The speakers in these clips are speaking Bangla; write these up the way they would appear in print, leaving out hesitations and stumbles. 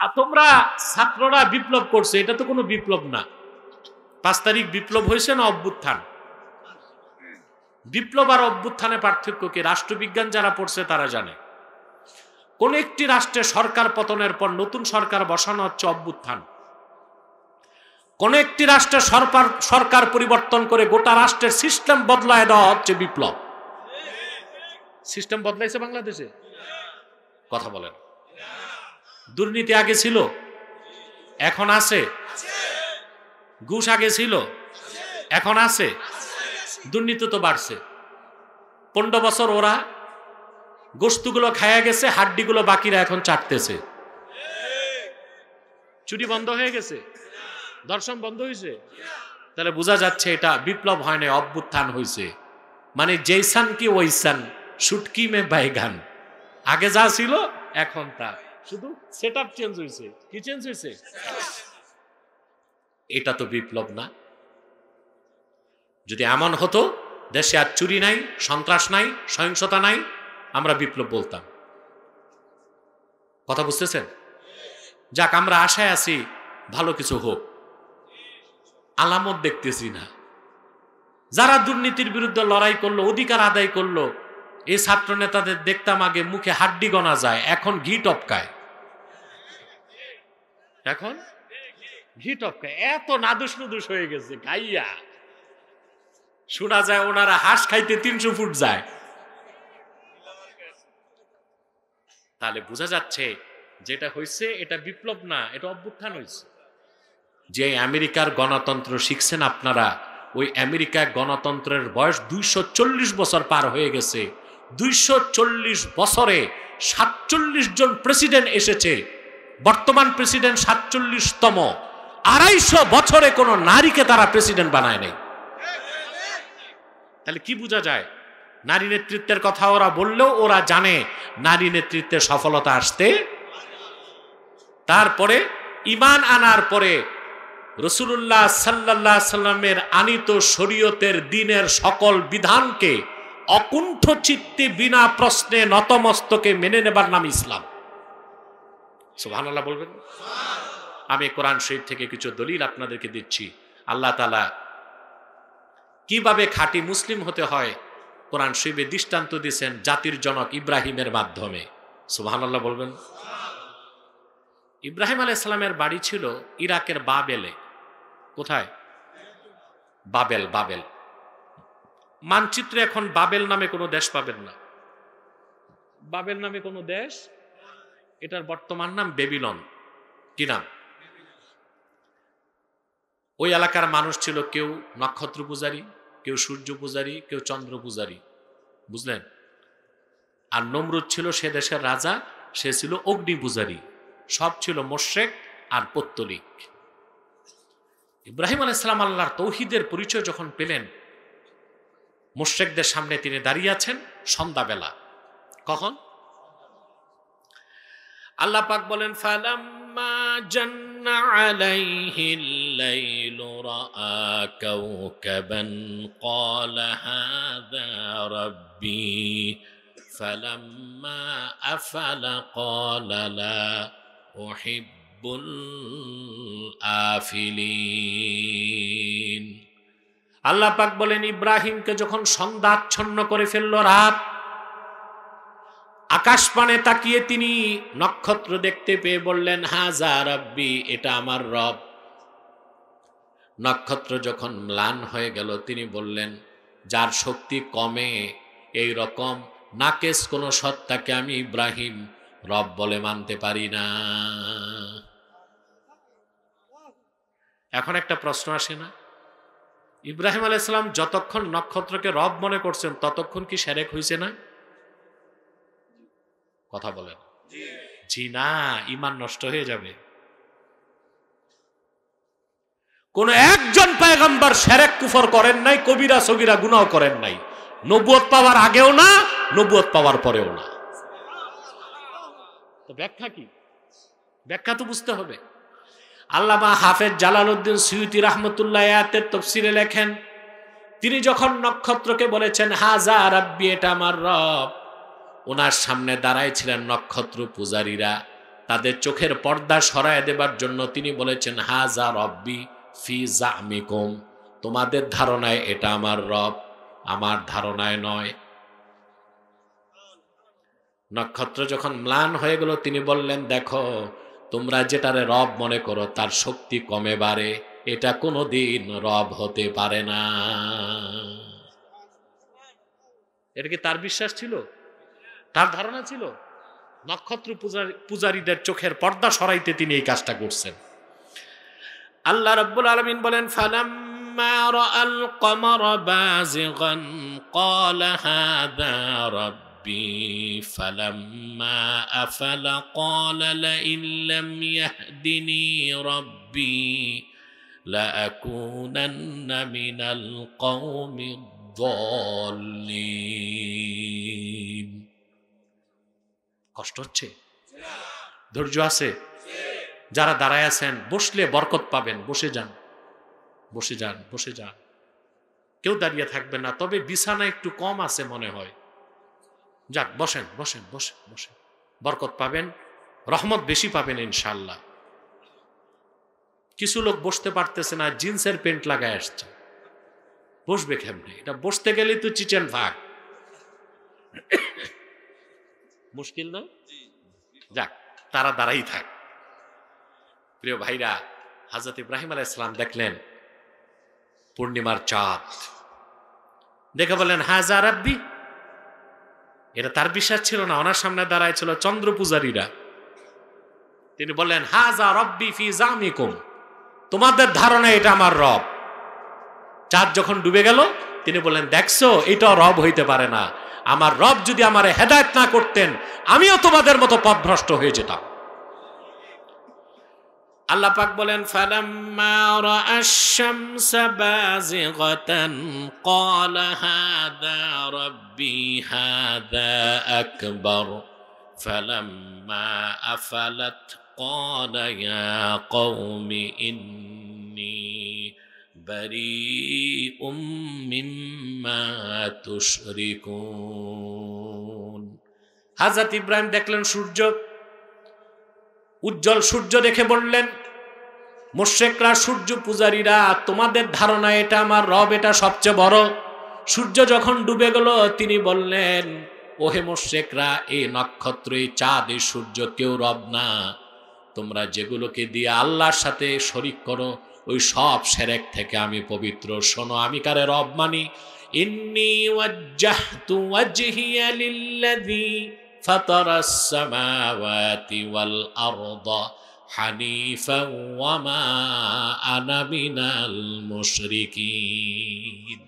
আর তোমরা ছাত্ররা বিপ্লব করছে, এটা তো কোনো বিপ্লব না। 5 তারিখ বিপ্লব হয়েছে না অভ্যুত্থান? বিপ্লব আর অভ্যুত্থানে পার্থক্য কি? রাষ্ট্রবিজ্ঞান যারা পড়ছে তারা জানে। কোন একটি রাষ্ট্রে সরকার পতনের পর নতুন সরকার বসানো হচ্ছে অভ্যুত্থান। কোন একটি রাষ্ট্রে সরকার পরিবর্তন করে গোটা রাষ্ট্রের সিস্টেম বদলায় দেওয়া হচ্ছে বিপ্লব। সিস্টেম বদলাইছে বাংলাদেশে? কথা বলেন। দুর্নীতি আগে ছিল, এখন আছে। ঘুষ আগে ছিল, এখন আছে। দুর্নীতি তো বাড়ছে। 15 বছর ওরা গোশতগুলো খায়া গেছে, হাড্ডিগুলো বাকিরা এখন চাটতেছে। চুরি বন্ধ হয়ে গেছে, দর্শন বন্ধ হয়েছে। তাহলে বোঝা যাচ্ছে এটা বিপ্লব হয় না, অভ্যুত্থান হয়েছে। মানে জৈসান কি ওইসান, শুটকি মে বাইগান। আগে যা ছিল এখন তা, শুধু সেটআপ চেঞ্জ হয়েছে। কি চেঞ্জ হয়েছে? এটা তো বিপ্লব না। যদি এমন হতো দেশে আর চুরি নাই, সন্ত্রাস নাই, সহিংসতা নাই, আমরা বিপ্লব বলতাম। কথা বুঝতেছেন? যাক, আমরা আশায় আছি ভালো কিছু হোক, আলামত দেখতেছি না। যারা দুর্নীতির বিরুদ্ধে লড়াই করলো, অধিকার আদায় করলো, এই ছাত্র নেতাদের দেখতাম আগে মুখে হাড্ডি গনা যায়, এখন ঘি টপকায়। এখন ঘি টপকায়, এত নাদুস নুদুস হয়ে গেছে খাইয়া। শোনা যায় ওনারা হাঁস খাইতে 300 ফুট যায়। তাহলে বোঝা যাচ্ছে যেটা হয়েছে এটা বিপ্লব না, এটা অভ্যুত্থান হয়েছে। যে আমেরিকার গণতন্ত্র শিখছেন আপনারা, ওই আমেরিকার গণতন্ত্রের বয়স 240 বছর পার হয়ে গেছে। 240 বছরে 47 জন প্রেসিডেন্ট এসেছে। বর্তমান প্রেসিডেন্ট 47তম। 250 বছরে কোনো নারীকে তারা প্রেসিডেন্ট বানায় নাই। তাহলে কি বোঝা যায়? নারী নেতৃত্বের কথা ওরা বললেও ওরা জানে নারী নেতৃত্বের সফলতা আসতে। তারপরে ঈমান আনার পরে রাসূলুল্লাহ সাল্লাল্লাহু আলাইহি সাল্লামের আনিত শরীয়তের দ্বীনের সকল বিধানকে অকুণ্ঠ চিত্তে বিনা প্রশ্নে নতমস্তকে মেনে নেবার নাম ইসলাম। সুবহানাল্লাহ বলবেন। আমি কোরআন শরীফ থেকে কিছু দলিল আপনাদেরকে দিচ্ছি। আল্লাহ তাআলা কিভাবে খাঁটি মুসলিম হতে হয় কোরআন শরীফে দৃষ্টান্ত দিয়েছেন জাতির জনক ইব্রাহিমের মাধ্যমে। সুবহানাল্লাহ বলবেন। ইব্রাহিম আলাইহিস সালামের বাড়ি ছিল ইরাকের বাবেলে। কোথায়? বাবেল। বাবেল মানচিত্রে এখন বাবেল নামে কোনো দেশ পাবেন না। বাবেল নামে কোনো দেশ, এটার বর্তমান নাম বেবিলন। কি নাম? ওই এলাকার মানুষ ছিল কেউ নক্ষত্র পূজারী, কেউ সূর্য পূজারী, কেউ চন্দ্র পূজারী। বুঝলেন? আর নমরুদ ছিল সে দেশের রাজা, সে ছিল অগ্নি পূজারী। সব ছিল মুশরিক আর পৌত্তলিক। ইব্রাহিম আলাইহিস সালাম আল্লাহর তৌহিদের পরিচয় যখন পেলেন, মুশরিকদের সামনে তিনি দাঁড়িয়ে আছেন সন্ধ্যাবেলা। কখন? আল্লাহ পাক বলেন, ফালাম্মা জান্না আলাইহিল লাইলু রাআ কাওকাবান ক্বালা হাযা রাব্বি ফালাম্মা আফালা ক্বালা লা উহিব্বুল আফিলিন। আল্লাহ পাক বলেন, ইব্রাহিমকে যখন সন্ধ্যা আচ্ছন্ন করে ফেলল রাত, আকাশ পানে তাকিয়ে তিনি নক্ষত্র দেখতে পেয়ে বললেন, হাযা রাব্বি, এটা আমার রব। নক্ষত্র যখন ম্লান হয়ে গেল, তিনি বললেন, যার শক্তি কমে এই রকম নাকেস কোন সত্তাকে আমি ইব্রাহিম রব বলে মানতে পারি না। এখন একটা প্রশ্ন আসে না? ইব্রাহিম আলাইহিস সালাম যতক্ষণ নক্ষত্রকে রব মনে করছেন ততক্ষণ কি শিরক হইছে না? কথা বলেন। জি না, ঈমান নষ্ট হয়ে যাবে। কোন একজন পয়গম্বর শিরক কুফর করেন নাই, কবিরা সগীরা গুনাহ করেন নাই। নবুয়ত পাওয়ার আগেও না, নবুয়ত পাওয়ার পরেও না। তো ব্যাখ্যা কি? ব্যাখ্যা তো বুঝতে হবে। আল্লামা হাফেজ জালালউদ্দিন সুয়ুতী রাহমাতুল্লাহ আয়াতের তাফসীরে লেখেন, তিনি যখন নক্ষত্রকে বলেছেন হাযা রাব্বি, এটা আমার রব, ওনার সামনে দাঁড়ায় ছিলেন নক্ষত্র পূজারীরা। তাদের চোখের পর্দা সরায় দেবার জন্য তিনি বলেছেন হাজা রব্বি ফি জামিকুম, তোমাদের ধারণায় এটা আমার রব, আমার ধারণায় নয়। নক্ষত্র যখন ম্লান হয়ে গেল তিনি বললেন দেখো তোমরা যেটারে রব মনে করো তার শক্তি কমে বাড়ে, এটা কোনোদিন রব হতে পারে না। এটা কি তার বিশ্বাস ছিল? তার ধারণা ছিল? নক্ষত্র পূজারীদের চোখের পর্দা সরাইতে তিনি এই কাজটা করছেন। আল্লাহ রাব্বুল আলামিন বলেন ফালাম্মা রাআল কমারা বাযিগান ক্বালা হাযা রাব্বি ফালাম্মা আফালা ক্বালা লাইন লাম ইয়াহদিনি রাব্বি লাআকুনান্না মিনাল কওমিদ যাল্লিন। কষ্ট হচ্ছে? ধৈর্য আছে? যারা দাঁড়ায় আছেন বসলে বরকত পাবেন, বসে যান, বসে যান, বসে যান। কেউ দাঁড়িয়ে থাকবে না, তবে বিছানা একটু কম আছে মনে হয়। যাক বসেন, বসেন, বসেন, বসেন, বরকত পাবেন, রহমত বেশি পাবেন ইনশাআল্লাহ। কিছু লোক বসতে পারতেছে না, জিন্সের প্যান্ট লাগায় আসছে, বসবে কেমনে? এটা বসতে গেলেই তো চিচেন ভাগ, মুশকিল না? যাক তারা দাঁড়াই থাক। প্রিয় ভাইরা, হযরত ইব্রাহিম আলাইহিস সালাম দেখলেন পূর্ণিমার চাঁদ, দেখে বলেন হাজা রাব্বি। এটা তার বিশ্বাস ছিল না, ওনার সামনে দাঁড়ায় ছিল চন্দ্র পূজারীরা। তিনি বললেন হাজা রব্বি ফি জামিকুম, তোমাদের ধারণা এটা আমার রব। চাঁদ যখন ডুবে গেল তিনি বললেন দেখছো এটাও রব হইতে পারে না, আমার রব যদি আমারে হেদায়েত না করতেন আমিও তোমাদের মতো পথভ্রষ্ট হয়ে যেতাম। আল্লাহ পাক বলেন ফালাম্মা রাআশ শামসা বাযিগাতান ক্বালা হাযা রাব্বি হাযা আকবার ফালাম্মা আফালাত ক্বালা ইয়া কওমি ইন্নী বারীউম মিম্মা তুশরিকুন। হযরত ইব্রাহিম দেখলেন সূর্য, উজ্জ্বল সূর্য দেখে বললেন মুশরিকরা, সূর্য পূজারীরা, তোমাদের ধারণা এটা আমার রব, এটা সবচেয়ে বড়। সূর্য যখন ডুবে গেল তিনি বললেন ওহে মুশরিকরা, এই নক্ষত্র, এই চাঁদ, এই সূর্য কেউ রব না। তোমরা যেগুলোকে দিয়ে আল্লাহর সাথে শরীক করো ওই সব শিরক থেকে আমি পবিত্র। শোনো আমি কারে রব মানি। ইন্নী ওয়াজ্জাহতু ওয়াজহিয়া লিল্লাযী ফাতারাস সামাওয়াতি ওয়াল আরদা হানিফান ওয়া মা আনা মিনাল মুশরিকিন।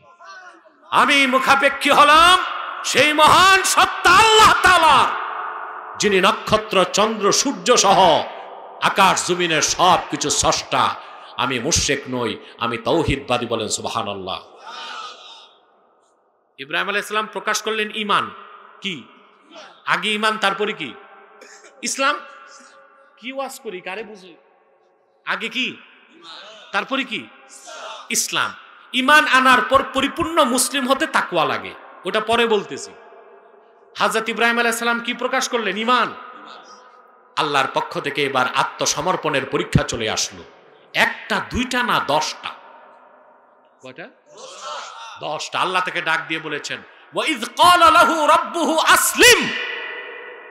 আমি মুখাপেক্ষী হলাম সেই মহান সত্তা আল্লাহ তাআলা, যিনি নক্ষত্র, চন্দ্র, সূর্য সহ আকাশ জমিনের সব কিছু স্রষ্টা। আমি মুশরিক নই, আমি তাওহীদবাদী। বলেন সুবহানাল্লাহ। ইব্রাহিম আলাইহিস সালাম প্রকাশ করলেন ঈমান কি? আগে ঈমান তারপরে কি? ইসলাম। কি ওয়াজ করি কারে বুঝি? আগে কি তারপরে কি? ইসলাম। ঈমান আনার পর পরিপূর্ণ মুসলিম হতে তাকওয়া লাগে, ওটা পরে বলতেছি। হযরত ইব্রাহিম আলাইহিস সালাম কি প্রকাশ করলেন? ঈমান। আল্লাহর পক্ষ থেকে এবার আত্মসমর্পণের পরীক্ষা চলে আসলো। একটা, দুইটা না, 10টা। কয়টা? 10টা। আল্লাহ থেকে ডাক দিয়ে বলেছেন ওয়া ইয ক্বালা লাহু রাব্বুহু আসলিম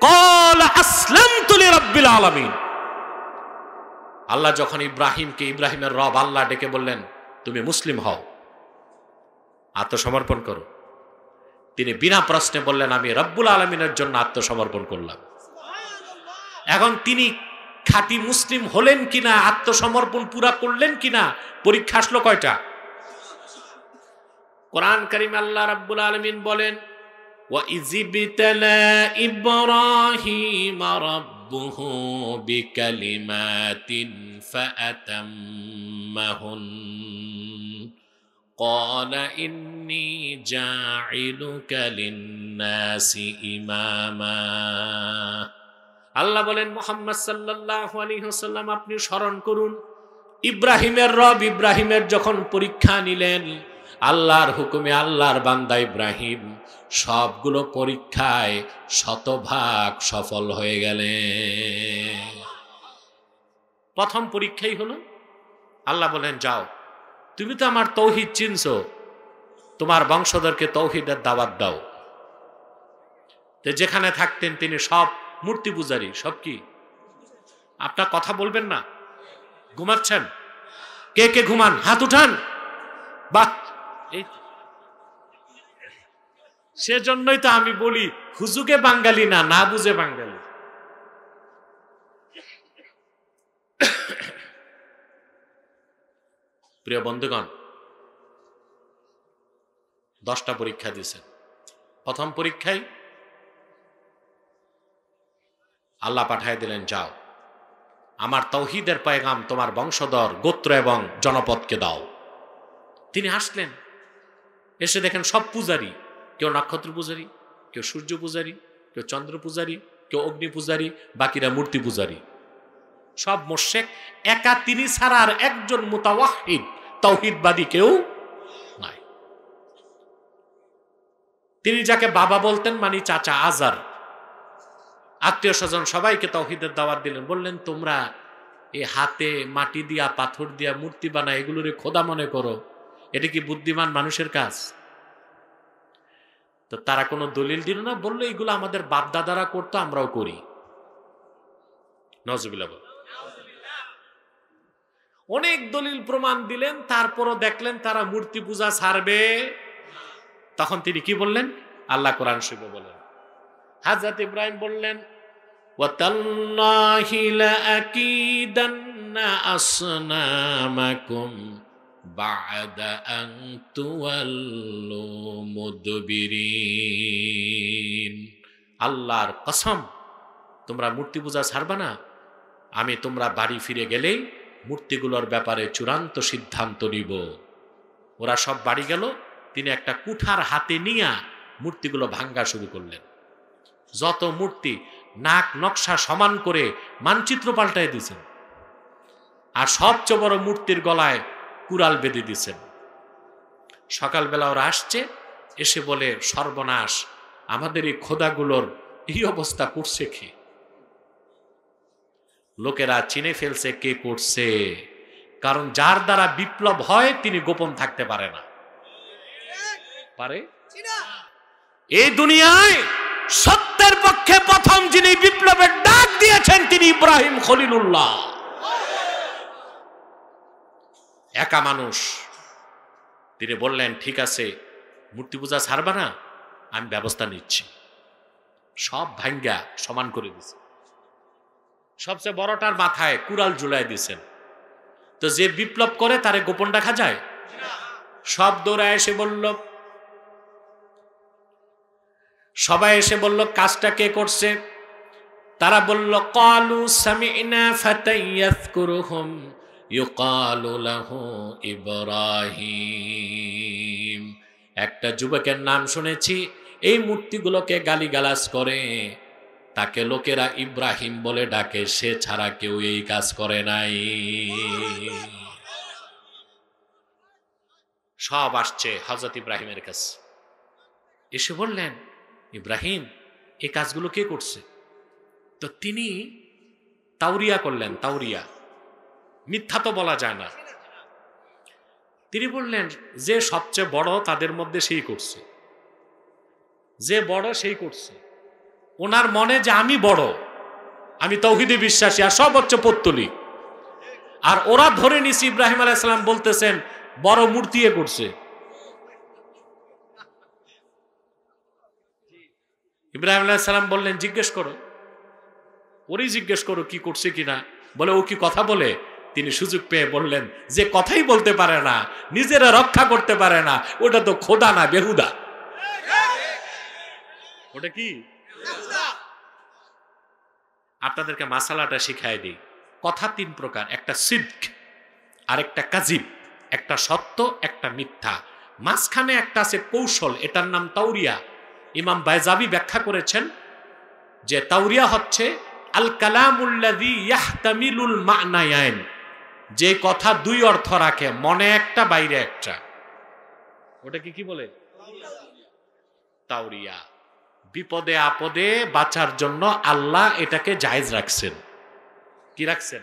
ক্বালা আসলামতু লিরাব্বিল আলামিন। আল্লাহ যখন ইব্রাহিমকে, ইব্রাহিমের রব আল্লাহ ডেকে বললেন তুমি মুসলিম হও, আত্মসমর্পণ করো, তিনি বিনা প্রশ্নে বললেন আমি রব্বুল আলামিনের জন্য আত্মসমর্পণ করলাম। এখন তিনি খাঁটি মুসলিম হলেন কিনা, আত্মসমর্পণ পুরা করলেন কিনা, পরীক্ষা আসলো কয়টা? কোরআন কারীমে আল্লাহ রাব্বুল আলামিন বলেন ওয়া ইযিবতালা ইব্রাহিমা রাব্বুহু বিকালিমাতিন ফাআতাম্মাহুন ক্বালা ইন্নী জাঈলুকা লিন-নাসি ইমামা। আল্লাহ বলেন মুহাম্মদ সাল্লাল্লাহু আলাইহি ওয়াসাল্লাম আপনি স্মরণ করুন ইব্রাহিমের রব ইব্রাহিমের যখন পরীক্ষা নিলেন, আল্লাহর হুকুমে আল্লাহর বান্দা ইব্রাহিম সবগুলো পরীক্ষায় 100% সফল হয়ে গেলেন। প্রথম পরীক্ষাই হলো, আল্লাহ বলেন যাও, তুমি তো আমার তৌহিদ চিনছো, তোমার বংশধরকে তৌহিদের দাওয়াত দাও। তো যেখানে থাকতেন তিনি সব মূর্তি পূজারী। সব কি? আপনার কথা বলবেন না? ঘুমাচ্ছেন? কে কে ঘুমান? হাত উঠান। বাহ, এই সেজন্যই তো আমি বলি হুজুগে বাঙালি না, না বুঝে বাঙালি। প্রিয় বন্ধুগণ, 10টা পরীক্ষা দিয়েছেন। প্রথম পরীক্ষায় আল্লাহ পাঠায় দিলেন, যাও আমার তৌহিদের পয়গাম তোমার বংশধর, গোত্র এবং জনপদকে দাও। তিনি আসলেন, এসে দেখেন সব পূজারী, কেউ নক্ষত্র পূজারী, কেউ সূর্য পূজারী, কেউ চন্দ্র পূজারী, কেউ অগ্নি পূজারী, বাকিরা মূর্তি পূজারী, সব মুশরিক। একা তিনি ছাড়া আর একজন মুতাওয়াহিদ তাওহীদবাদী কেউ নাই। তিনি যাকে বাবা বলতেন, মানে চাচা আজার, আত্মীয় স্বজন সবাইকে তাওহীদের দাওয়াত দিলেন। বললেন, তোমরা এই হাতে মাটি দিয়া পাথর দিয়া মূর্তি বানায় এগুলোরে খোদা মনে করো, এটা কি বুদ্ধিমান মানুষের কাজ? তো তারা কোনো দলিল দিল না, বললো এগুলো আমাদের বাপ দাদারা করতো, আমরাও করি। নওয়াজুবিল্লাহ। অনেক দলিল প্রমাণ দিলেন, তারপরও দেখলেন তারা মূর্তি পূজা ছাড়বে। তখন তিনি কি বললেন? আল্লাহ কোরআন শরীফে বলেন, হযরত ইব্রাহিম বললেন, ওয়াতাল্লাহি লাআকিদান্না আসনামাকুম বা'দা আন তুওয়াল্লু মুদবিরিন। আল্লাহর কসম, তোমরা মূর্তি পূজা ছাড়বা না, আমি তোমরা বাড়ি ফিরে গেলেই মূর্তিগুলোর ব্যাপারে চূড়ান্ত সিদ্ধান্ত নিব। ওরা সব বাড়ি গেল, তিনি একটা কুঠার হাতে নিয়ে মূর্তিগুলো ভাঙ্গা শুরু করলেন। যত মূর্তি নাক নকশা সমান করে মানচিত্র পাল্টাই দিয়েছেন, আর সবচেয়ে বড় মূর্তির গলায় কুড়াল বেঁধে দিয়েছেন। সকালবেলা ওরা আসছে, এসে বলে, সর্বনাশ, আমাদের এই খোদাগুলোর এই অবস্থা করছে কি? লোকেরা চিনে ফেলছে কে করছে, কারণ যার দ্বারা বিপ্লব হয় তিনি গোপন থাকতে পারে না। পারে? এই দুনিয়ায় সত্যের পক্ষে প্রথম যিনি বিপ্লবের ডাক দিয়েছেন তিনি ইব্রাহিম খলিলুল্লাহ। একা মানুষ, তিনি বললেন, ঠিক আছে, মূর্তি পূজা ছাড়বা না, আমি ব্যবস্থা নিচ্ছি। সব ভাঙ্গা সমান করে দিছে। সবচেয়ে বড়টার মাথায় কুড়াল ঝুলাই দিছেন। তো যে বিপ্লব করে তারে গোপন রাখা যায়? সব দৌড়ায় এসে বলল, সবাই এসে বলল কাজটা কে করছে? তারা বলল, ক্বালু সামি'না ফাতান ইয়াযকুরুহুম ইউকালু লাহু ইব্রাহিম। একটা যুবকের নাম শুনেছি, এই মূর্তিগুলোকে গালিগালাজ করে, তাকে লোকেরা ইব্রাহিম বলে ডাকে, সে ছাড়া কেউ এই কাজ করে নাই। সব আসছে হযরত ইব্রাহিমের কাছে, এসে বললেন, ইব্রাহিম, এই কাজগুলো কে করছে? তো তিনি তাওরিয়া করলেন। তাওরিয়া মিথ্যা তো বলা যায় না। তিনি বললেন, যে সবচেয়ে বড় তাদের মধ্যে সেই করছে, যে বড় সেই করছে। ওনার মনে যে আমি বড়, আমি তাওহীদে বিশ্বাসী, আর সব হচ্ছে পৌত্তলিক। আর ওরা ধরে নিছে ইব্রাহিম আলাইহিস সালাম বলতেছেন বড় মূর্তি এ করছে। ইব্রাহিম আলাইহিস সালাম বললেন, জিজ্ঞেস করো, ওরই জিজ্ঞেস করো কি করছে কিনা। বলে, ও কি কথা বলে? তিনি সুযোগ পেয়ে বললেন, যে কথাই বলতে পারে না, নিজেরা রক্ষা করতে পারে না, ওটা তো খোদা না, বেহুদা। ওটা কি? আপনাদেরকে মাসালাটা শিখাই দিই। কথা 3 প্রকার, একটা সিদক, আরেকটা কাজিব, একটা সত্য, একটা মিথ্যা, মাঝখানে একটা আছে কৌশল, এটার নাম তাওরিয়া। ইমাম বাইজাবি ব্যাখ্যা করেছেন যে তাওরিয়া হচ্ছে আল কালামুল্লাযী ইয়াহতামিলুল মা'নায়াইন, যে কথা 2 অর্থ রাখে, মনে একটা বাইরে একটা। ওটা কি বলে? তাওরিয়া। বিপদে আপদে বাঁচার জন্য আল্লাহ এটাকে জায়েজ রাখছেন। কি রাখছেন?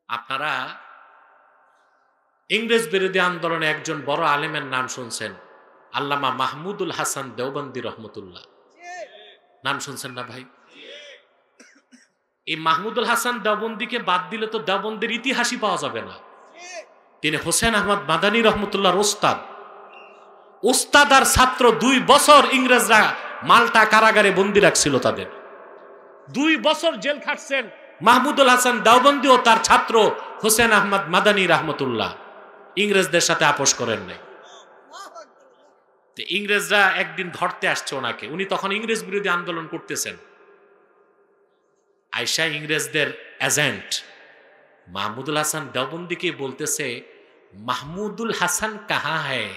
আপনারা ইংরেজ বিরোধী আন্দোলনে একজন বড় আলেমের নাম শুনছেন, আল্লামা মাহমুদুল হাসান দেওবন্দি রহমতুল্লাহ। নাম শুনছেন না ভাই? এই মাহমুদুল হাসান দেওবন্দিকে বাদ দিলে তো দেওবন্দির ইতিহাসই পাওয়া যাবে না। তিনি হোসেন আহমদ মাদানী রহমতুল্লাহর ওস্তাদ। ওস্তাদ আর ছাত্র 2 বছর ইংরেজরা মাল্টা কারাগারে বন্দী রাখছিল তাদের। 2 বছর জেল খাটছেন মাহমুদুল হাসান দেওবন্দি ও তার ছাত্র হোসেন আহমদ মাদানী রহমতুল্লাহ। ইংরেজদের সাথে আপোষ করেন নাই। ইংরেজরা একদিন ধরতে আসছে ওনাকে, উনি তখন ইংরেজ বিরোধী আন্দোলন করতেছেন। আয়শা ইংরেজদের এজেন্ট মাহমুদুল হাসান দেওবন্দিকে বলতেছে, মাহমুদুল হাসান কাহা হ্যায়?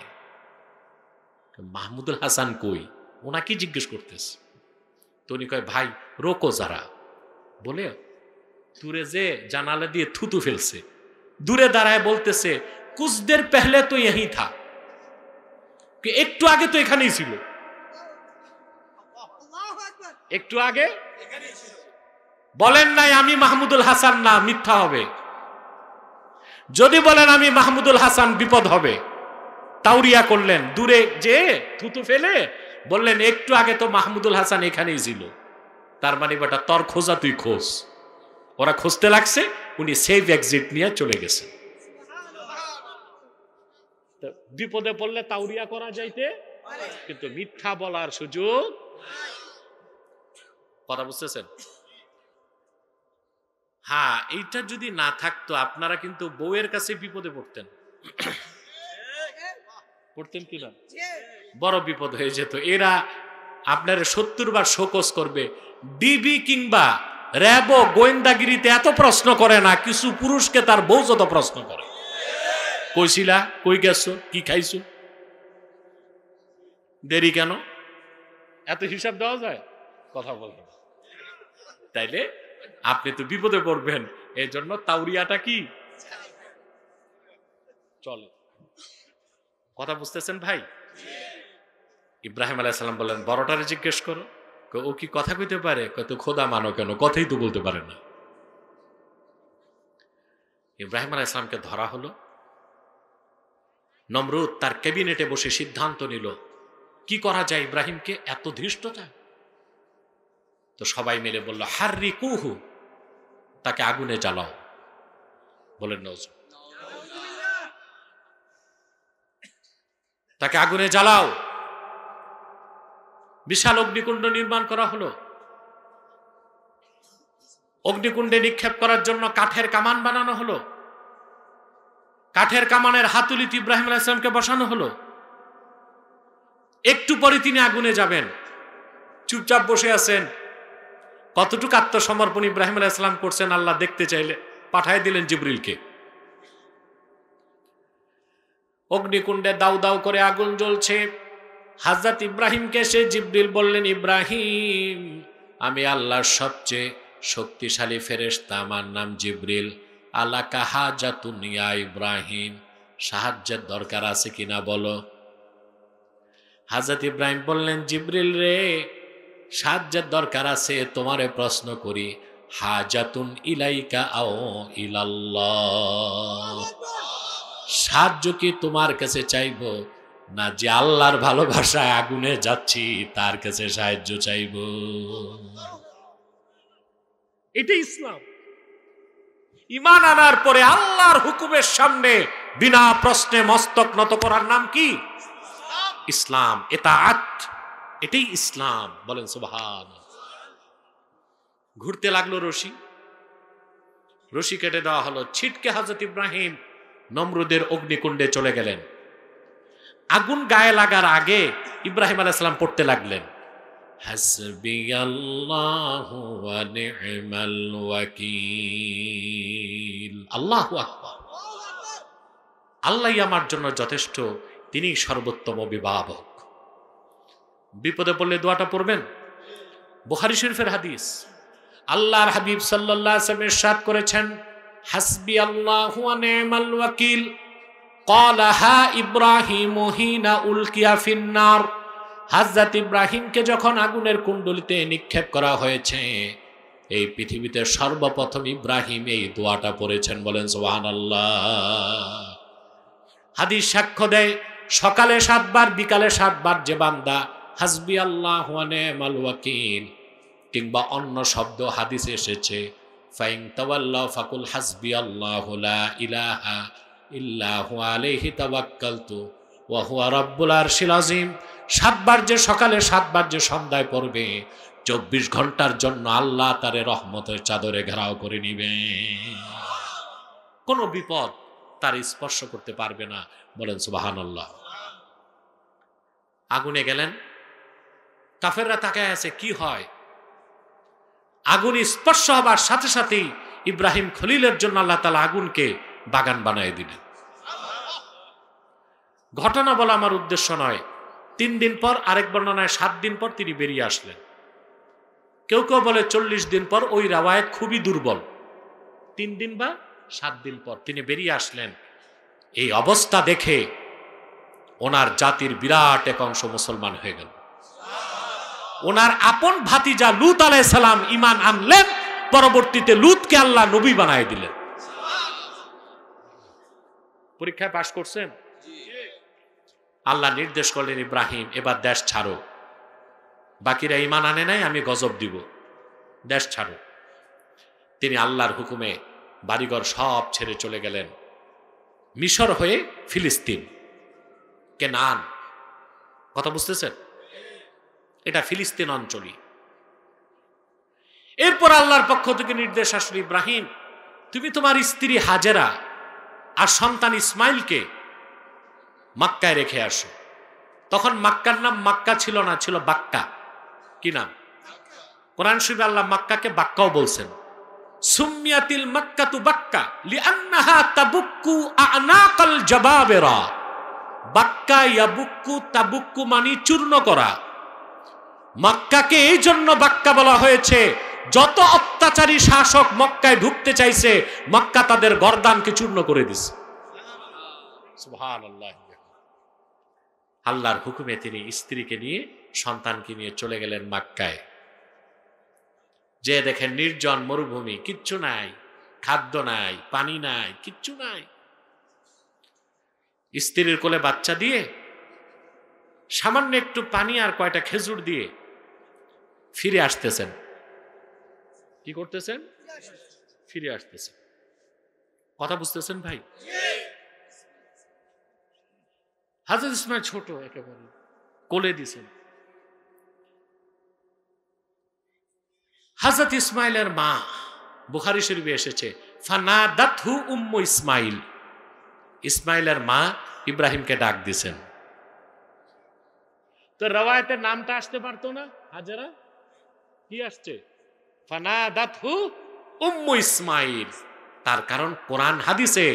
মাহমুদুল হাসান কই? ওনাকে জিজ্ঞেস করতেছে। তো উনি কয়, ভাই রোকো যারা, বলে দূরে যে জানালা দিয়ে থুতু ফেলছে, দূরে দাঁড়ায় বলতেছে, কুছ দের পেহলে তো यही था, একটু আগে তো এখানেই ছিল, একটু আগে বলেন নাই আমি মাহমুদুল হাসান না, মিথ্যা হবে। যদি বলেন আমি মাহমুদুল হাসান, বিপদ হবে। তাওরিয়া করলেন, দূরে যে থুতু ফেলে বললেন একটু আগে তো মাহমুদুল হাসান এখানেই ছিল। তার মানে বেটা তোর খোঁজা তুই খোঁজ। ওরা খুঁজতে লাগছে, উনি সেফ এক্সিট নিয়ে চলে গেছে। বিপদে পড়লে তাওরিয়া করা যাইতে, কিন্তু মিথ্যা বলার সুযোগ। কথা বুঝতেছেন? হ্যাঁ, এইটা যদি না থাকতো আপনারা কিন্তু বউয়ের কাছে বিপদে পড়তেন। পড়তেন কিনা? বড় বিপদ হয়ে যেত। এরা আপনার 70 বার শোকস করবে। ডিবি কিংবা র্যাব গোয়েন্দাগিরিতে এত প্রশ্ন করে না, কিছু পুরুষকে তার বউ যত প্রশ্ন করে। কইছিলা, কই গেছো, কি খাইছো, দেরি কেন, এত হিসাব দেওয়া যায়? কথা বলবেন। তাইলে আপনি তো বিপদে পড়বেন। এই জন্য তাওরিয়াটা কি চলে। কথা বুঝতেছেন ভাই? ইব্রাহিম আলাইহিস সালাম বললেন, বড়টারে জিজ্ঞেস করো, ও কি কথা কইতে পারে? কত খোদা মানো কেন, কথাই তো বলতে পারে না। ইব্রাহিম আলাইহিস সালামকে ধরা হলো। নমরুদ তার ক্যাবিনেটে বসে সিদ্ধান্ত নিল কি করা যায় ইব্রাহিমকে, এত ধৃষ্টতা। তো সবাই মিলে বলল, হাররিকুহু, তাকে আগুনে জ্বালাও। বলেন নজর, তাকে আগুনে জ্বালাও। বিশাল অগ্নিকুণ্ড নির্মাণ করা হলো। অগ্নিকুণ্ডে নিক্ষেপ করার জন্য কাঠের কামান বানানো হলো। কাঠের কামানের হাতুলিতে ইব্রাহিম আলাইহিস সালামকে বসানো হলো। একটু পরে তিনি আগুনে যাবেন, চুপচাপ বসে আছেন। কতটুকু আত্মসমর্পণ ইব্রাহিম আলাইহিস সালাম করছেন আল্লাহ দেখতে চাইলে পাঠায় দিলেন জিবরিলকে। অগ্নিকুণ্ডে দাউ দাউ করে আগুন জ্বলছে। হযরত ইব্রাহিমকে সে জিবরিল বললেন, ইব্রাহিম, আমি আল্লাহর সবচেয়ে শক্তিশালী ফেরেশতা, আমার নাম জিবরিল। আলাকা হাজাতুন ইয়া ইব্রাহিম, সাহায্যের দরকার আছে কিনা বলো। হযরত ইব্রাহিম বললেন, জিবরিল রে, সাহায্যের দরকার আছে। তোমারে প্রশ্ন করি, হাজাতুন ইলাইকা আও ইলাল্লাহ, সাহায্য কি তোমার কাছে চাইব, না যে আল্লাহর ভালোবাসায় আগুনে যাচ্ছি তার কাছে সাহায্য চাইব? এটা ইসলাম। ঈমান আনার পরে আল্লাহর হুকুমের সামনে বিনা প্রশ্নে মস্তক নত করার নাম কি? ইসলাম। ইতাআত, এটাই ইসলাম। বলেন সুবহানাল্লাহ। ঘুরতে লাগলো রশি, রশি কেটে দেওয়া হলো। ছিটকে হযরত ইব্রাহিম নমরুদের অগ্নিকুণ্ডে চলে গেলেন। আগুন গায়ে লাগার আগে ইব্রাহিম আলাইহিস সালাম পড়তে লাগলেন, হাসবিয়াল্লাহু ওয়া নি'মাল ওয়াকিল। আল্লাহু আকবার। আল্লাহই আমার জন্য যথেষ্ট, তিনি সর্বোত্তম অভিভাবক। বিপদে পড়লে দোয়াটা পড়বেন। বুখারী শরীফের হাদিস, আল্লাহর হাবিব সাল্লাল্লাহু আলাইহি ওয়াসাল্লাম ইরশাদ করেছেন, হাসবিয়াল্লাহু ওয়া নি'মাল ওয়াকিল। ক্বালাহা ইব্রাহিমু হিনা উলকিয়া ফিন্নার। হযরত ইব্রাহিমকে যখন আগুনের কুণ্ডলিতে নিক্ষেপ করা হয়েছে, এই পৃথিবীতে সর্বপ্রথম ইব্রাহিম এই দোয়াটা পড়েছেন, বলেন সুবহানাল্লাহ। হাদিস সাক্ষ্য দেয় সকালে 7 বার বিকালে 7 বার যে বান্দা হাসবি আল্লাহু ওয়া নি'মাল ওয়াকিল কিংবা অন্য শব্দ হাদিসে এসেছে ফাইন তাওয়াল্লাউ ফাকুল হাসবি আল্লাহু লা ইলাহা ইল্লা হুয়া আলাইহি তাওয়াক্কালতু ওয়া হুয়া রাব্বুল আরশিল আযীম, 7 বার যে সকালে 7 বার যে সন্ধ্যায় পড়বে 24 ঘন্টার জন্য আল্লাহ তারে রহমতের চাদরে ঘেরাও করে নিবে, কোনো বিপদ তার স্পর্শ করতে পারবে না, বলেন সুবহানাল্লাহ। আগুনে গেলেন, কাফেররা তাকায় আছে কি হয়। আগুন স্পর্শ হবার সাথে সাথেই ইব্রাহিম খলিলের জন্য আল্লাহ তাআলা আগুনকে বাগান বানায় দিলেন। ঘটনা বলা আমার উদ্দেশ্য নয়। 3 দিন পর, আরেক বর্ণনায় 7 দিন পর তিনি বেরিয়ে আসলেন। কেউ কেউ বলে 40 দিন পর, ওই রাওয়ায়াত খুবই দুর্বল। 3 দিন বা 7 দিন পর তিনি বেরিয়ে আসলেন। এই অবস্থা দেখে ওনার জাতির বিরাট এক অংশ মুসলমান হয়ে গেল। ওনার আপন ভাতিজা লূত আলাইহিস সালাম ঈমান আনলেন, পরবর্তীতে লূতকে আল্লাহ নবী বানায় দিলেন। পরীক্ষায় পাশ করছেন? আল্লাহ নির্দেশ করলেন ইব্রাহিম এবার দেশ ছাড়ো, বাকিরা ঈমান আনে নাই, আমি গজব দিব, দেশ ছাড়ো। তিনি আল্লাহর হুকুমে বাড়িঘর সব ছেড়ে চলে গেলেন মিশর হয়ে ফিলিস্তিন, কেনান। কথা বুঝতেছেন? এটা ফিলিস্তিন অঞ্চলই। এরপর আল্লাহর পক্ষ থেকে নির্দেশ আসলো, ইব্রাহিম তুমি তোমার স্ত্রী হাজেরা আর সন্তান ইসমাইলকে মক্কায় রেখে আসো। তখন মক্কার নাম মক্কা ছিল না, ছিল বাক্কা। কি নাম? কোরআন শরীফে আল্লাহ মক্কাকে বাক্কাও বলছেন। সুম্মিয়াতিল মক্কাতু বাক্কা লিআন্নাহা তাবুক্কু আনাকাল জাবাবেরা। বাক্কা ইয়াবুক্কু তাবুক্কু মানে চূর্ণ করা। মক্কাকে এই জন্য বাক্কা বলা হয়েছে, যত অত্যাচারী শাসক মক্কায় ঢুকতে চাইছে মক্কা তাদের গর্দানকে চূর্ণ করে দিছে। সুবহানাল্লাহ। আল্লাহর হুকুমে তিনি স্ত্রীকে নিয়ে সন্তানকে নিয়ে চলে গেলেন মক্কায়। যে দেখেন নির্জন মরুভূমি, কিচ্ছু নাই, খাদ্য নাই, পানি নাই, কিচ্ছু নাই। স্ত্রীর কোলে বাচ্চা দিয়ে সামান্য একটু পানি আর কয়টা খেজুর দিয়ে ফিরে আসতেছেন। কি করতেছেন? ফিরে আসতেছেন। কথা বুঝতেছেন ভাই? হযরত ইসমাইল ছোট, একেবারে কোলে দিছেন। হযরত ইসমাইলের মা, বুখারী শরীফে এসেছে, ফানাদাতহু উম্মু ইসমাইল। ইসমাইলের মা ইব্রাহিমকে ডাক দিছেন। তো রওয়ায়াতের নামটা আসতে পারতো না? হাজেরা কি আসছে? ফানাদাতহু উম্মু ইসমাইল। তার কারণ কোরআন হাদিসে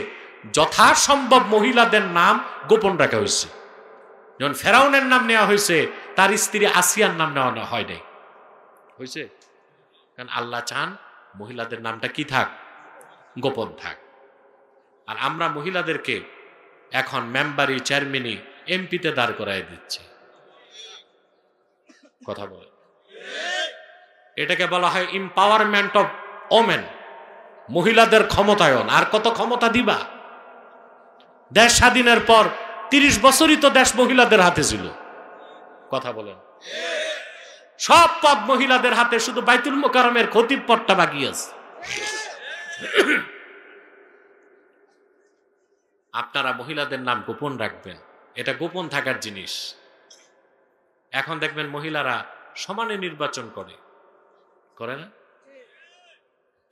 যথাসম্ভব মহিলাদের নাম গোপন রাখা হয়েছে। যখন ফেরাউনের নাম নেওয়া হয়েছে, তার স্ত্রী আসিয়ার নাম নেওয়া হয় নাই। হয়েছে? কারণ আল্লাহ চান মহিলাদের নামটা কি থাক? গোপন থাক। আর আমরা মহিলাদেরকে এখন মেম্বারি, চেয়ারম্যানি, এমপিতে দাঁড় করায় দিচ্ছে। কথা বলে, এটাকে বলা হয় এম্পাওয়ারমেন্ট অফ ওমেন, মহিলাদের ক্ষমতায়ন। আর কত ক্ষমতা দিবা? দেশ স্বাধীনের পর 30 বছরই তো দেশ মহিলাদের হাতে ছিল। কথা বলেন, সব পদ মহিলাদের হাতে, শুধু বাইতুল মোকাররমের খতিব পদটা বাকি আছে। আপনারা মহিলাদের নাম গোপন রাখবেন, এটা গোপন থাকার জিনিস। এখন দেখবেন মহিলারা সমানে নির্বাচন করে না?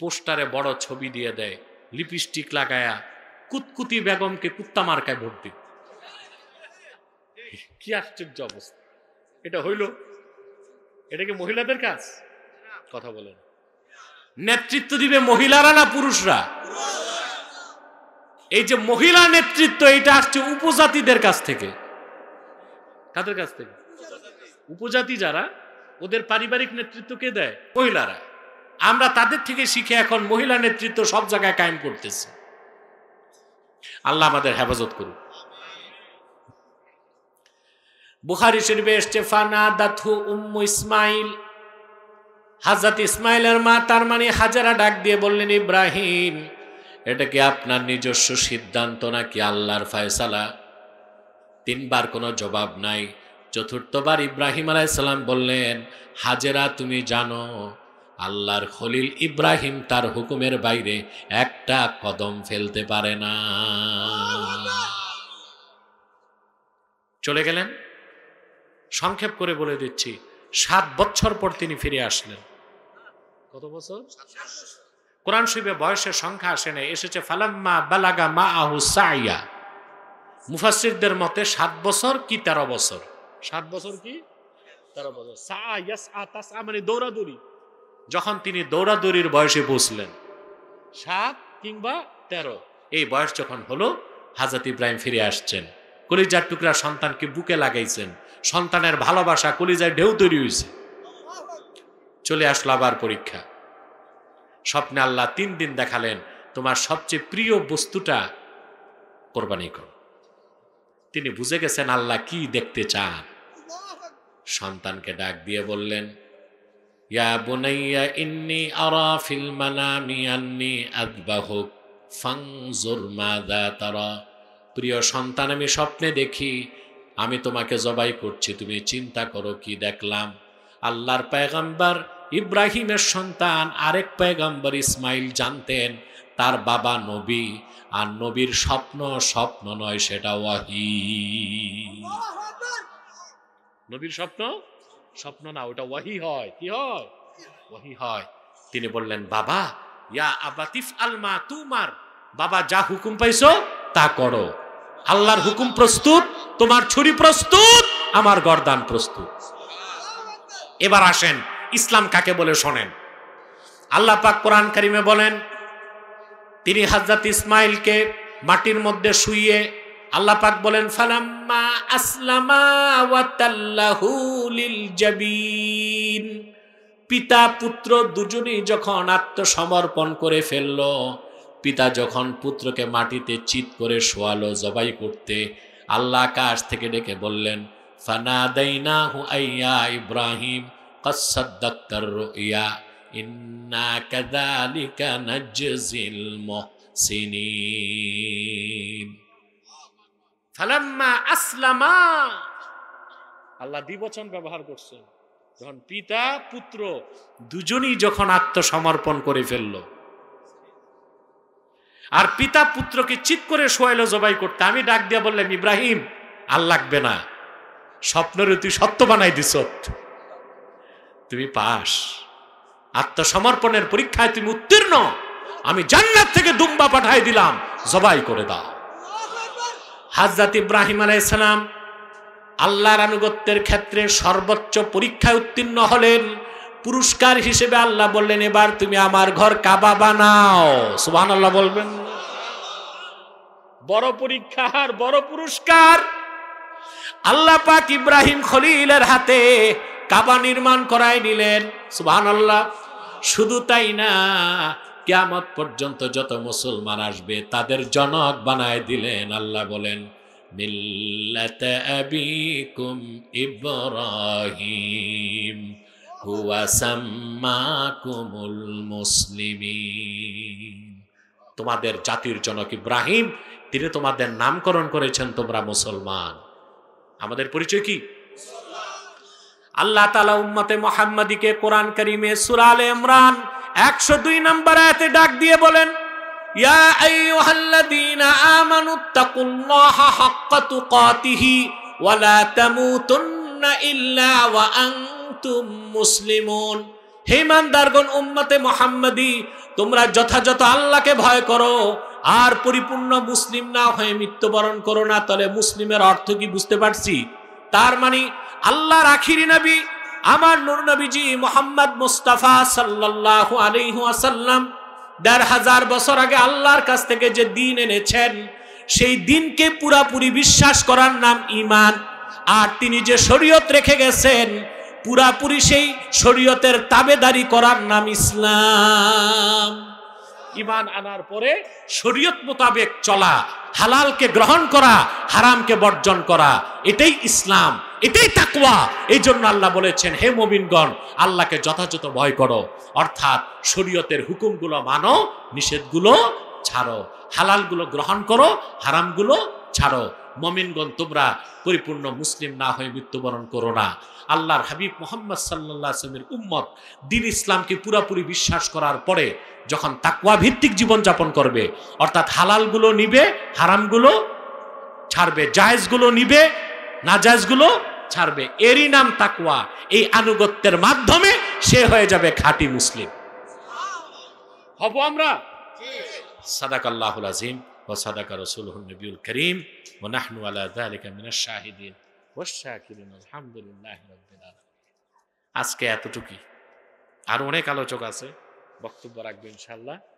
পোস্টারে বড় ছবি দিয়ে দেয়, লিপস্টিক লাগায়া কুতকুতি বেগমকে কুত্তা মার্কায় ভোট দিন। কি আশ্চর্য অবস্থা! এটা হইল? এটা কি মহিলাদের কাজ? কথা বলেন। নেতৃত্ব দিবে মহিলারা না পুরুষরা? এই যে মহিলা নেতৃত্ব, এটা আসছে উপজাতিদের কাছ থেকে। কাদের কাছ থেকে? উপজাতি যারা, ওদের পারিবারিক নেতৃত্ব কে দেয়? মহিলারা। আমরা তাদের থেকে শিখে এখন মহিলা নেতৃত্ব সব জায়গায় কায়েম করতেছি। আল্লাহ আমাদের হেফাজত করুন। বুখারী শরীফে এসেছে, ফানাদাতহু উম্মু ইসমাইল। হযরত ইসমাইলের মা তার মানে হাজেরা ডাক দিয়ে বললেন, ইব্রাহিম, এটা কি আপনার নিজস্ব সিদ্ধান্ত নাকি আল্লাহর ফয়সালা? তিনবার কোনো জবাব নাই। চতুর্থবার ইব্রাহিম আলাইহিস সালাম বললেন, হাজেরা, তুমি জানো আল্লাহর খলিল ইব্রাহিম তার হুকুমের বাইরে একটা কদম ফেলতে পারে না। চলে গেলেন। সংক্ষেপ করে বলে দিচ্ছি, 7 বছর পর তিনি ফিরে আসলেন। কত বছর? কোরআন শরীফে বয়সের সংখ্যা আসে না, এসেছে ফালাম্মা বালাগা মাআহু সাইয়া। মুফাসসিরদের মতে 7 বছর কি 13 বছর। 7 বছর কি 13 বছর। সাআ ইয়াসআ তাসআ মানে দৌড়াদৌড়ি। যখন তিনি দৌড়াদৌড়ির বয়সে পৌঁছলেন, 7 কিংবা 13, এই বয়স যখন হলো, হযরত ইব্রাহিম ফিরে আসছেন। কলিজার টুকরা সন্তানকে বুকে লাগাইছেন। সন্তানের ভালোবাসা কলিজায় ঢেউ তৈরি হয়েছে। চলে আসলো আবার পরীক্ষা। স্বপ্নে আল্লাহ 3 দিন দেখালেন, তোমার সবচেয়ে প্রিয় বস্তুটা কোরবানি করো। তিনি বুঝে গেছেন আল্লাহ কি দেখতে চান। সন্তানকে ডাক দিয়ে বললেন, ইয়া বুনাইয়া ইন্নী আরা ফিল মানামি আন্নী আযবাহুক ফানজুর মাযা তারা। প্রিয় সন্তান, আমি স্বপ্নে দেখি আমি তোমাকে জবাই করছি, তুমি চিন্তা করো কি দেখলাম। আল্লাহর পয়গম্বর ইব্রাহিমের সন্তান আরেক পয়গম্বর ইসমাইল জানতেন তার বাবা নবী, আর নবীর স্বপ্ন স্বপ্ন নয়, সেটা ওয়াহি। নবীর স্বপ্ন স্বপ্ন না, ওটা ওয়াহি হয়। কি হয়? ওয়াহি হয়। তিনি বললেন, বাবা, ইয়া আবাতিফ আলমা তুমার, বাবা যা হুকুম পাইছো তা করো। আল্লাহর হুকুম প্রস্তুত, তোমার ছুরি প্রস্তুত, আমার গর্দান প্রস্তুত। এবার আসেন ইসলাম কাকে বলে শোনেন। আল্লাহ পাক কোরআন কারিমে বলেন, তিনি হযরত ইসমাইলকে মাটির মধ্যে শুইয়ে আল্লাহ পাক বলেন, ফালাম্মা আসলামা ওয়া তাল্লাহু লিল জাবিন। পিতা পুত্র দুজনেই যখন আত্মসমর্পণ করে ফেলল, পিতা যখন পুত্রকে মাটিতে চিৎ করে শোয়ালো জবাই করতে, আল্লাহ আকাশ থেকে ডেকে বললেন, ফানাদাইনাহু আইয়া ইব্রাহিম ক্বাদ সাদ্দাকতার রুইয়া ইন্না কাযালিকা নাজজিল মুহসিনিন। ফালাম্মা আসলামা, আল্লাহ দ্বিবচন ব্যবহার করছেন। যখন পিতা পুত্র দুজনই যখন আত্মসমর্পণ করে ফেলল, আর পিতা পুত্রকে চিৎ করে শোয়াইলো জবাই করতে, আমি ডাক দিয়া বললাম, ইব্রাহিম আর লাগবে না, স্বপ্নের তুই সত্য বানাই দিস, তুমি পাস, আত্মসমর্পণের পরীক্ষায় তুমি উত্তীর্ণ, আমি জান্নাত থেকে দুম্বা পাঠাই দিলাম, জবাই করে দাও। হযরত ইব্রাহিম আলাইহিস সালাম আল্লাহর আনুগত্যের ক্ষেত্রে সর্বোচ্চ পরীক্ষায় উত্তীর্ণ হলেন। পুরস্কার হিসেবে আল্লাহ বললেন, এবার তুমি আমার ঘর কাবা বানাও। সুবহানাল্লাহ বলবেন। বড় পরীক্ষা আর বড় পুরস্কার। আল্লাহ পাক ইব্রাহিম খলিলের হাতে কাবা নির্মাণ করাই নিলেন। সুবহানাল্লাহ। শুধু তাই না, কিয়ামত পর্যন্ত যত মুসলমান আসবে তাদের জনক বানায় দিলেন। আল্লাহ বলেন, মিল্লাতা আবিকুম ইব্রাহিম হুয়া সাম্মাকুমুল মুসলিমিন। তোমাদের জাতির জনক ইব্রাহিম, তিনি তোমাদের নামকরণ করেছেন তোমরা মুসলমান। আমাদের পরিচয় কি? আল্লাহ তাআলা উম্মতে মুহাম্মাদীকে কোরআন কারীমে সূরা আলে ইমরান 102 নম্বর আয়াতে ডাক দিয়ে বলেন, ইয়া আইয়ুহাল্লাযীনা আমানুত্তাকুল্লাহা হাক্কা তুকাতিহি ওয়া লা তামুতুন্না ইল্লা ওয়া আনতুম মুসলিমুন। হে ইমানদারগণ, উম্মতে মুহাম্মাদী, তোমরা যথাযথ আল্লাহকে ভয় করো আর পরিপূর্ণ মুসলিম না হয়ে মৃত্যুবরণ করো না। তাহলে মুসলিমের অর্থ কি বুঝতে পারছি? তার মানে আল্লাহর আখিরি নবী আমার নূর নবীজি মুহাম্মদ মুস্তাফা সাল্লাল্লাহু আলাইহি ওয়াসাল্লাম ১৫০০ বছর আগে আল্লাহর কাছ থেকে যে দ্বীন এনেছেন, সেই দ্বীনকে পুরাপুরি বিশ্বাস করার নাম ঈমান। আর তিনি যে শরীয়ত রেখে গেছেন, পুরাপুরি সেই শরীয়তের তাবেদারি করার নাম ইসলাম। ঈমান আনার পরে শরীয়ত মোতাবেক চলা, হালালকে গ্রহণ করা, হারামকে বর্জন করা, এটাই ইসলাম। এটাই তাকওয়া। এই জন্য আল্লাহ বলেছেন, হে মুমিনগণ, আল্লাহকে যথাযথ ভয় করো, অর্থাৎ শরীয়তের হুকুমগুলো মানো, নিষেধগুলো ছাড়ো, হালালগুলো গ্রহণ করো, হারামগুলো ছাড়ো। মুমিনগণ, তোমরা পরিপূর্ণ মুসলিম না হয়ে মৃত্যুবরণ করো না। আল্লাহর হাবিব মুহাম্মদ সাল্লাল্লাহু আলাইহি ওয়াসাল্লামের উম্মত দ্বীন ইসলামকে পুরোপুরি বিশ্বাস করার পরে যখন তাকওয়া ভিত্তিক জীবন যাপন করবে, অর্থাৎ হালালগুলো নিবে, হারামগুলো ছাড়বে, জায়েজগুলো নিবে, নাজায়েজগুলো ছাড়বে, এরই নাম তাকওয়া। এই আনুগত্যের মাধ্যমে সে হয়ে যাবে খাঁটি মুসলিম। হব আমরা? সাদাকাল্লাহুল আযীম ওয়া সাদাকা রাসূলুহুন নবিয়ুল কারীম ওয়া নাহনু আলা যালিকা মিনাশ শাহিদিন ওয়াশ শাকিরিন আলহামদুলিল্লাহি রাব্বিল আলামিন। আজকে এতটুকুই। আর অনেক আলোচক আছে, বক্তব্য রাখবে ইনশাআল্লাহ।